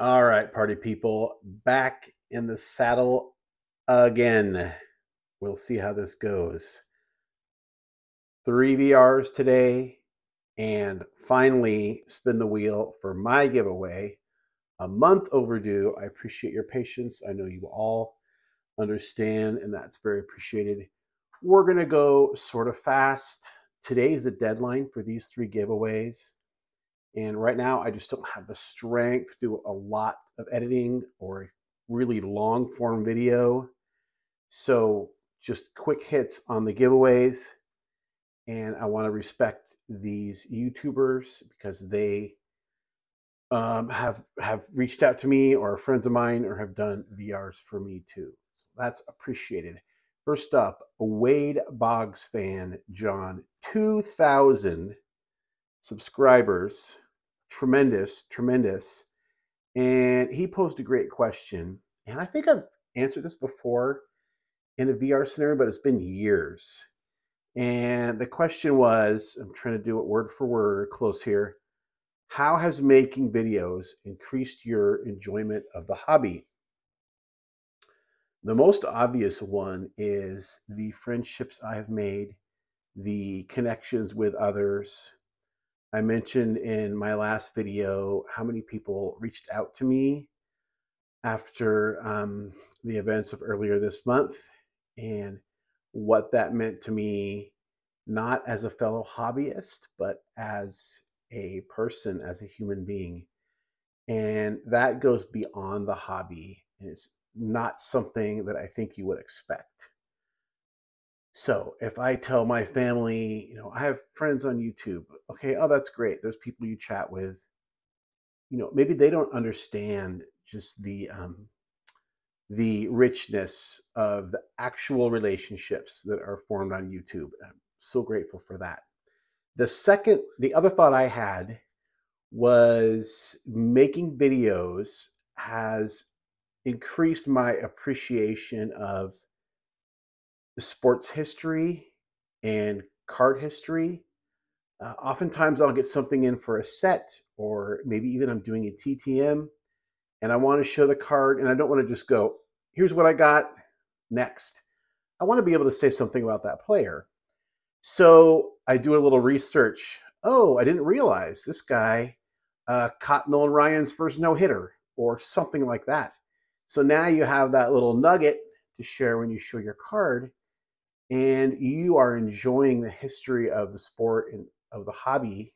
All right, party people, back in the saddle again. We'll see how this goes. 3 VRs today, and finally spin the wheel for my giveaway. A month overdue. I appreciate your patience. I know you all understand, and that's very appreciated. We're going to go sort of fast. Today's the deadline for these 3 giveaways. And right now, I just don't have the strength to do a lot of editing or really long form video. So just quick hits on the giveaways. And I want to respect these YouTubers because they have reached out to me, or friends of mine, or have done VRs for me too. So that's appreciated. First up, Wade Boggs Fan, John, 2,000 subscribers. Tremendous. And he posed a great question. And I think I've answered this before in a VR scenario, but it's been years. And the question was, I'm trying to do it word for word, close here. How has making videos increased your enjoyment of the hobby? The most obvious one is the friendships I have made, the connections with others. I mentioned in my last video how many people reached out to me after the events of earlier this month, and what that meant to me, not as a fellow hobbyist, but as a person, as a human being. And that goes beyond the hobby, and it's not something that I think you would expect. So if I tell my family, I have friends on YouTube, okay, oh, that's great. There's people you chat with. Maybe they don't understand just the richness of the actual relationships that are formed on YouTube. I'm so grateful for that. The other thought I had was making videos has increased my appreciation of sports history and card history. Oftentimes I'll get something in for a set, or maybe even I'm doing a TTM and I want to show the card, and I don't want to just go, here's what I got, next. I want to be able to say something about that player. So I do a little research. Oh, I didn't realize this guy caught Nolan Ryan's first no-hitter, or something like that. So now you have that little nugget to share when you show your card, and you are enjoying the history of the sport and of the hobby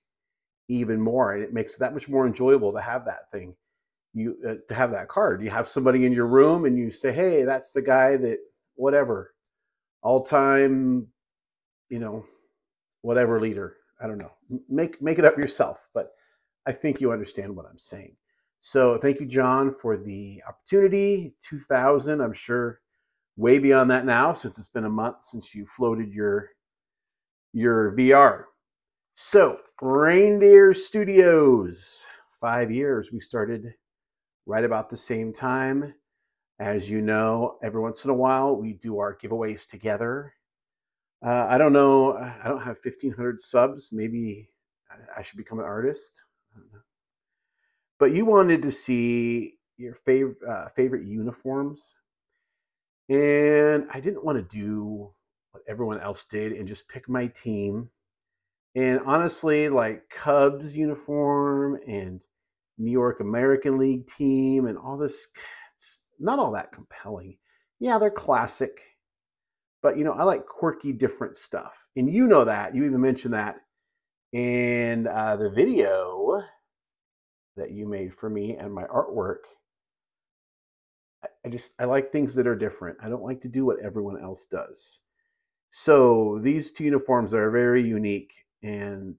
even more. And it makes it that much more enjoyable to have that thing, to have that card. You have somebody in your room and you say, hey, that's the guy that whatever, all-time, whatever leader. I don't know. Make it up yourself, but I think you understand what I'm saying. So thank you, John, for the opportunity. 2,000, I'm sure way beyond that now, since it's been a month since you floated your VR. So Reindeer Studios, 5 years. We started right about the same time. As you know, every once in a while, we do our giveaways together. I don't know. I don't have 1,500 subs. Maybe I should become an artist. I don't know. But you wanted to see your favorite uniforms. And I didn't want to do what everyone else did and just pick my team. And honestly, like Cubs uniform and New York American League team and all this, it's not all that compelling. Yeah, they're classic, but I like quirky, different stuff. And you know that. You even mentioned that in the video that you made for me and my artwork. I like things that are different. I don't like to do what everyone else does. So these 2 uniforms are very unique and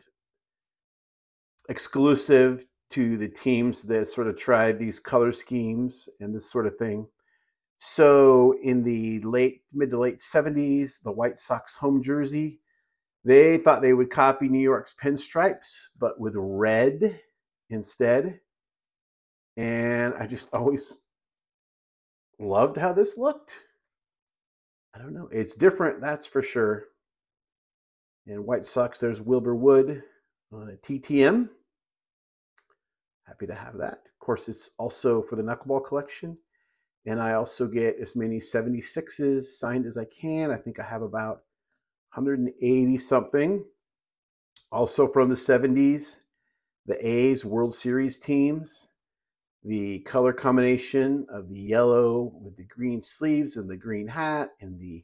exclusive to the teams that sort of tried these color schemes and this sort of thing. So in the mid to late 70s, the White Sox home jersey, they thought they would copy New York's pinstripes, but with red instead. And I just always loved how this looked. I don't know. It's different, that's for sure. And White Sox, there's Wilbur Wood on a TTM. Happy to have that. Of course, it's also for the knuckleball collection. And I also get as many 76s signed as I can. I think I have about 180 something. Also from the 70s, the A's World Series teams, the color combination of the yellow with the green sleeves and the green hat and the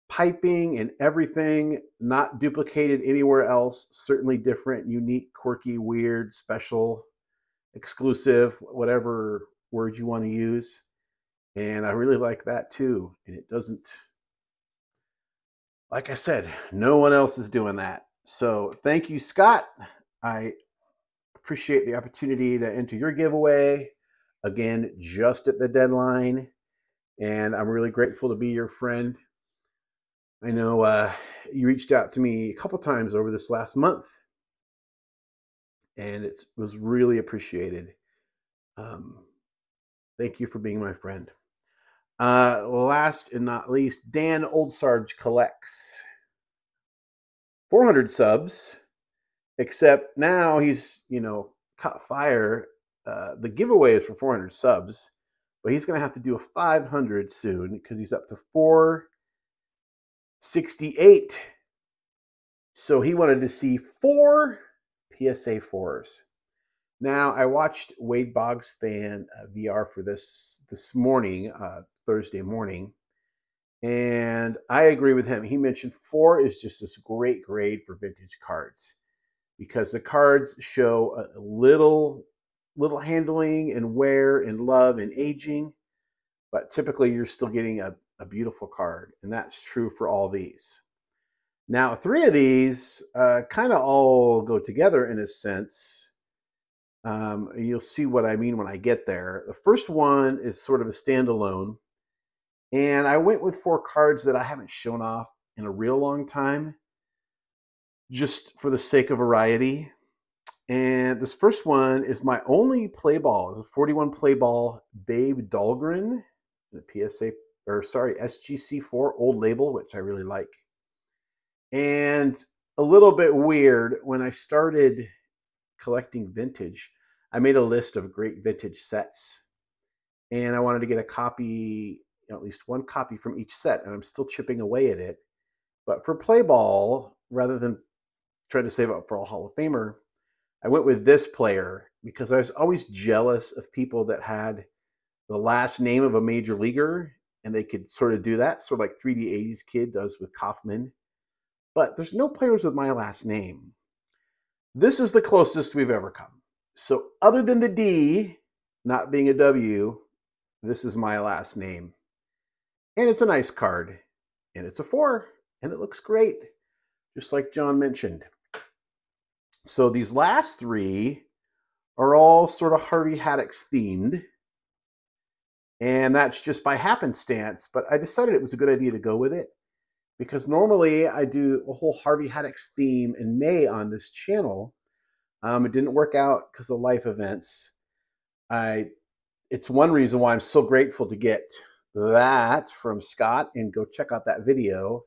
piping and everything, not duplicated anywhere else. Certainly different, unique, quirky, weird, special, exclusive, whatever word you want to use. And I really like that too. And it doesn't, like I said, no one else is doing that. So thank you, Scott. I appreciate the opportunity to enter your giveaway. Again, just at the deadline. And I'm really grateful to be your friend. I know you reached out to me a couple times over this last month, and it was really appreciated. Thank you for being my friend. Last and not least, Dan Ol Sarge Collects. 400 subs, except now he's, caught fire. The giveaway is for 400 subs, but he's going to have to do a 500 soon because he's up to 468. So he wanted to see 4 PSA 4s. Now, I watched Wade Boggs Fan VR for this morning, Thursday morning, and I agree with him. He mentioned 4 is just this great grade for vintage cards because the cards show a little handling and wear and love and aging, but typically you're still getting a beautiful card, and that's true for all these. Now, 3 of these kind of all go together in a sense. You'll see what I mean when I get there. The first one is sort of a standalone, and I went with 4 cards that I haven't shown off in a real long time, just for the sake of variety. And this first one is my only play ball. It's a 41 play ball Babe Dahlgren, the SGC4 old label, which I really like. And a little bit weird, when I started collecting vintage, I made a list of great vintage sets, and I wanted to get a copy, at least one copy from each set, and I'm still chipping away at it. But for play ball, rather than trying to save up for a Hall of Famer, I went with this player because I was always jealous of people that had the last name of a major leaguer, and they could sort of do that, sort of like 3D 80s Kid does with Kaufman. But there's no players with my last name. This is the closest we've ever come. So other than the D not being a W, this is my last name. And it's a nice card. And it's a 4. And it looks great, just like John mentioned. So these last 3 are all sort of Harvey Haddix themed. And that's just by happenstance. But I decided it was a good idea to go with it, because normally I do a whole Harvey Haddix theme in May on this channel. It didn't work out because of life events. It's one reason why I'm so grateful to get that from Scott, and go check out that video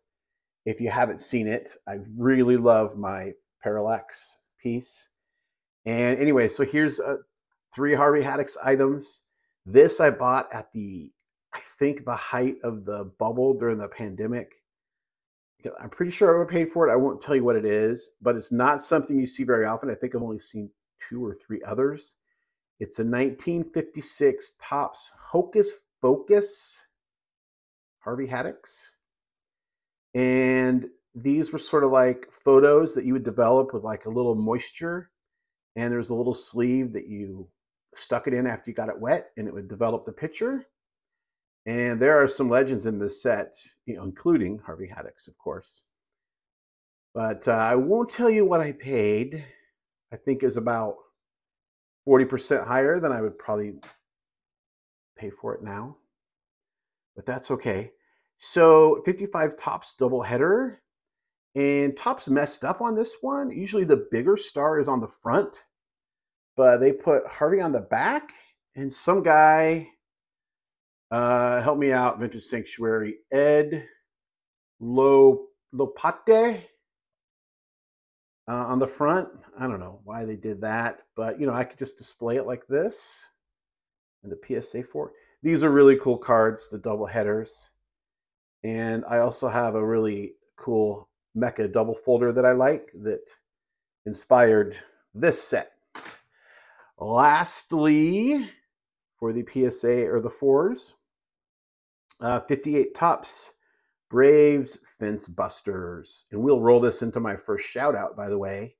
if you haven't seen it. I really love my Parallax piece. And anyway, so here's 3 Harvey Haddix items. This I bought at I think the height of the bubble during the pandemic. I'm pretty sure I overpaid for it. I won't tell you what it is, but it's not something you see very often. I think I've only seen 2 or 3 others. It's a 1956 Topps Hocus Focus Harvey Haddix. And these were sort of like photos that you would develop with like a little moisture. And there's a little sleeve that you stuck it in after you got it wet, and it would develop the picture. And there are some legends in this set, including Harvey Haddix, of course. But I won't tell you what I paid. I think is about 40% higher than I would probably pay for it now. But that's okay. So 55 Topps doubleheader. And Topps messed up on this one. Usually the bigger star is on the front, but they put Harvey on the back. And some guy, help me out, Vintage Sanctuary, Ed Lopate on the front. I don't know why they did that, but I could just display it like this. and the PSA 4. These are really cool cards, the double headers. And I also have a really cool Mecha double folder that I like that inspired this set. Lastly, for the PSA or the 4s, 58 Topps Braves Fence Busters. And we'll roll this into my first shout out, by the way.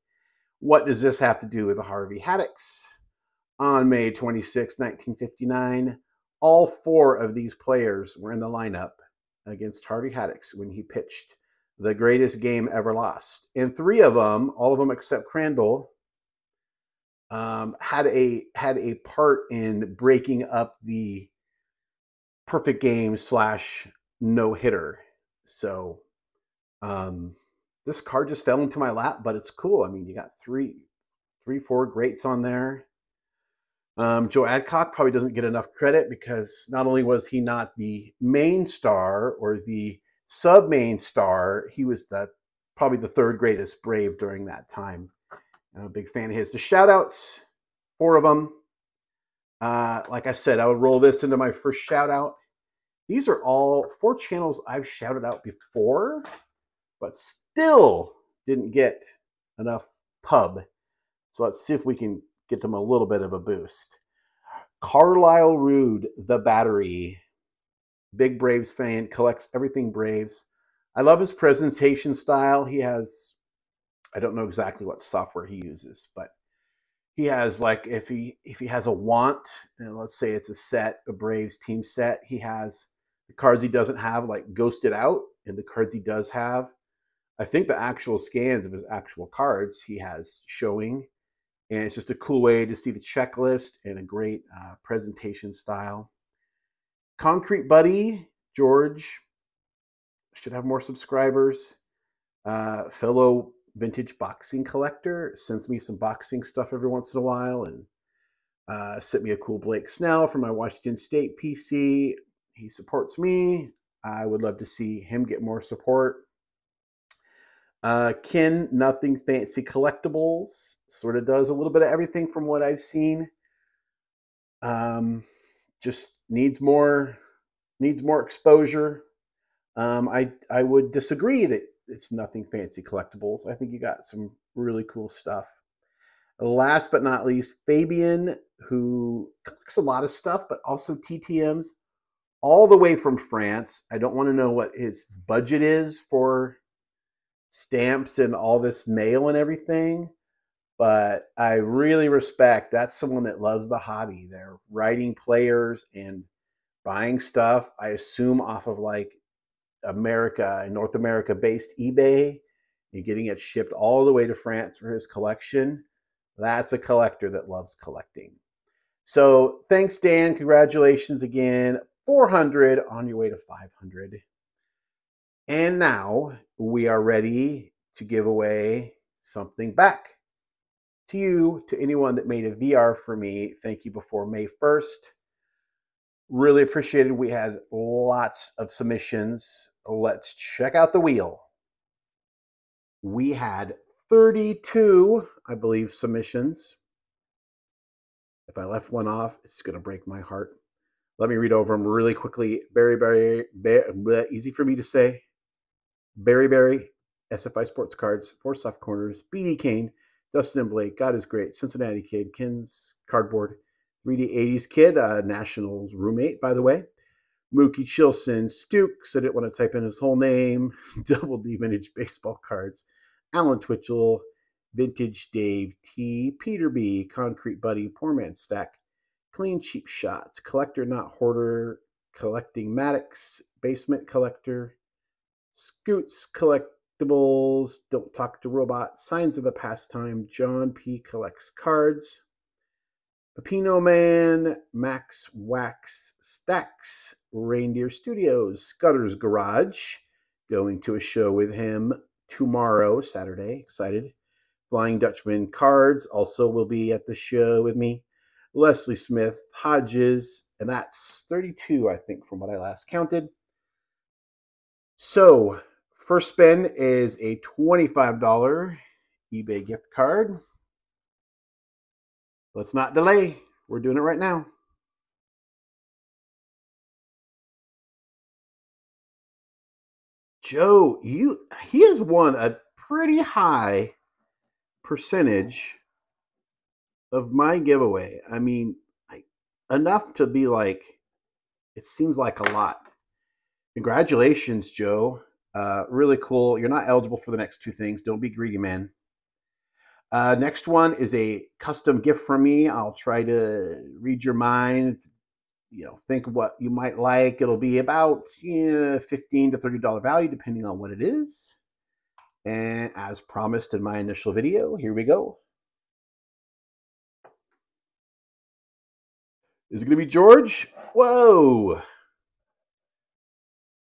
What does this have to do with the Harvey Haddocks? On May 26, 1959, all 4 of these players were in the lineup against Harvey Haddocks when he pitched the greatest game ever lost. And 3 of them, all of them except Crandall, had a part in breaking up the perfect game / no-hitter. So this card just fell into my lap, but it's cool. I mean, you got 4 greats on there. Joe Adcock probably doesn't get enough credit because not only was he not the main star or the sub-main star, he was probably the 3rd greatest Brave during that time. I'm a big fan of his. The shout-outs, 4 of them. Like I said, I would roll this into my first shout-out. These are all 4 channels I've shouted out before, but still didn't get enough pub. So let's see if we can get them a little bit of a boost. Carlisle Rude, the Battery. Big Braves fan, collects everything Braves. I love his presentation style. He has, I don't know exactly what software he uses, but he has, like, if he has a want, and let's say it's a Braves team set, he has the cards he doesn't have, like, ghosted out, and the cards he does have, I think the actual scans of his actual cards he has showing. And it's just a cool way to see the checklist and a great presentation style. Concrete Buddy, George, should have more subscribers. Fellow vintage boxing collector, sends me some boxing stuff every once in a while, and sent me a cool Blake Snell for my Washington State PC. He supports me. I would love to see him get more support. Ken Nothing Fancy Collectibles sort of does a little bit of everything from what I've seen. Just needs more exposure. I would disagree that it's Nothing Fancy Collectibles. I think you got some really cool stuff. Last but not least, Fabian, who collects a lot of stuff, but also TTMs all the way from France. I don't want to know what his budget is for stamps and all this mail and everything, but I really respect, that's someone that loves the hobby. They're writing players and buying stuff, I assume off of like North America based eBay. You're getting it shipped all the way to France for his collection. That's a collector that loves collecting. So thanks, Dan. Congratulations again. 400 on your way to 500. And now we are ready to give away something back to you, to anyone that made a VR for me. Thank you before May 1st. Really appreciated. We had lots of submissions. Let's check out the wheel. We had 32, I believe, submissions. If I left one off, it's going to break my heart. Let me read over them really quickly. Barry, easy for me to say. Barry, SFI Sports Cards, 4 Soft Corners, BD Kane, Dustin and Blake, God is Great, Cincinnati Kid, Ken's Cardboard, 3D 80s Kid, Nationals roommate, by the way, Mookie Chilson, Stukes, I didn't want to type in his whole name, Double D Vintage Baseball Cards, Alan Twitchell, Vintage Dave T, Peter B, Concrete Buddy, Poor Man's Stack, Clean Cheap Shots, Collector Not Hoarder, Collecting Maddox, Basement Collector, Scoots Collectibles, Don't Talk to Robots, Signs of the Pastime, John P. Collects Cards, Pepino Man, Max Wax Stacks, Reindeer Studios, Scudder's Garage, going to a show with him tomorrow, Saturday, excited. Flying Dutchman Cards also will be at the show with me. Leslie Smith, Hodges, and that's 32, I think, from what I last counted. So, first spin is a $25 eBay gift card. Let's not delay. We're doing it right now. Joe, he has won a pretty high percentage of my giveaway. I mean, enough to be like, it seems like a lot. Congratulations, Joe. Really cool. You're not eligible for the next two things. Don't be greedy, man. Next one is a custom gift from me. I'll try to read your mind. Think of what you might like. It'll be about $15 to $30 value, depending on what it is. And as promised in my initial video, here we go. Is it going to be George? Whoa. I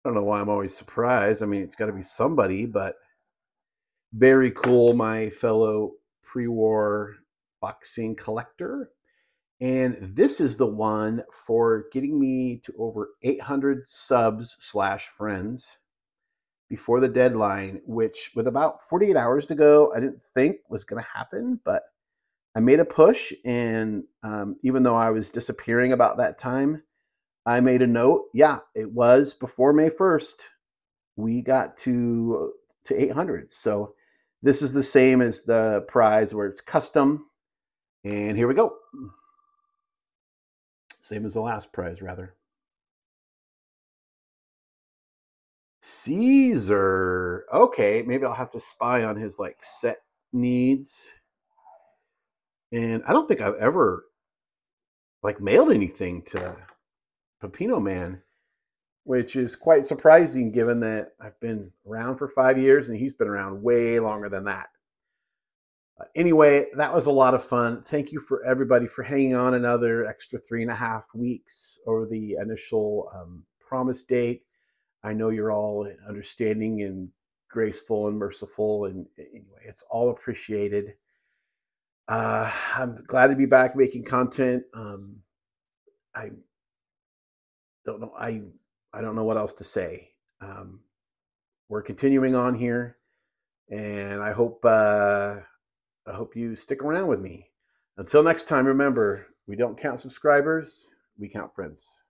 don't know why I'm always surprised. I mean, it's got to be somebody, but very cool, my fellow pre-war boxing collector. And this is the one for getting me to over 800 subs / friends before the deadline, which with about 48 hours to go, I didn't think was going to happen, but I made a push. And even though I was disappearing about that time, I made a note. Yeah, it was before May 1st. We got to 800. So this is the same as the prize where it's custom. And here we go. Same as the last prize, rather. Caesar. Okay, maybe I'll have to spy on his set needs. And I don't think I've ever mailed anything to Pepino Man, which is quite surprising given that I've been around for 5 years and he's been around way longer than that. Anyway, that was a lot of fun. Thank you for everybody for hanging on another extra 3.5 weeks over the initial promise date. I know you're all understanding and graceful and merciful, and anyway, it's all appreciated. I'm glad to be back making content. I don't know. I don't know what else to say. We're continuing on here, and I hope you stick around with me. Until next time, remember, we don't count subscribers, we count friends.